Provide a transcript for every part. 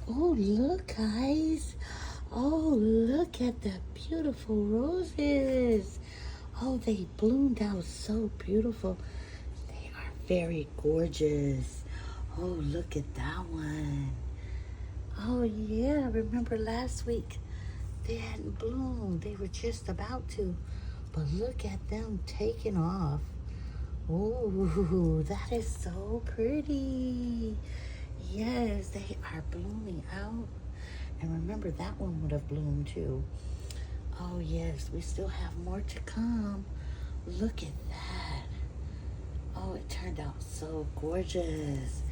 Oh, look, guys. Oh, look at the beautiful roses. Oh, they bloomed out so beautiful. They are very gorgeous. Oh, look at that one. Oh, yeah. Remember last week? They hadn't bloomed. They were just about to. But look at them taking off. Oh, that is so pretty. Yes, they are blooming out. And remember, that one would have bloomed too. Oh, yes, we still have more to come. Look at that. Oh, it turned out so gorgeous.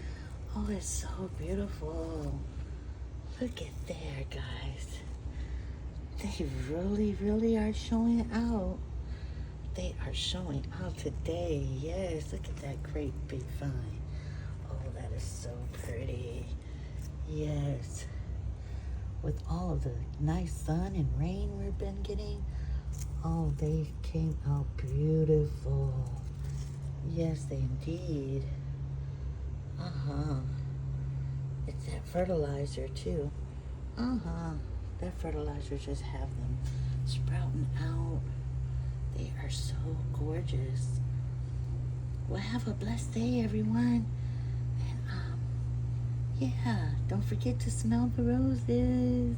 Oh, it's so beautiful. Look at there, guys. They really, really are showing out. They are showing out today. Yes, look at that great big vine. Oh, that is so pretty. Yes. With all of the nice sun and rain we've been getting, oh, they came out beautiful. Yes, they indeed. Uh-huh. It's that fertilizer, too. Uh-huh. That fertilizer just have them sprouting out. They are so gorgeous. Well, have a blessed day, everyone. And, yeah, don't forget to smell the roses.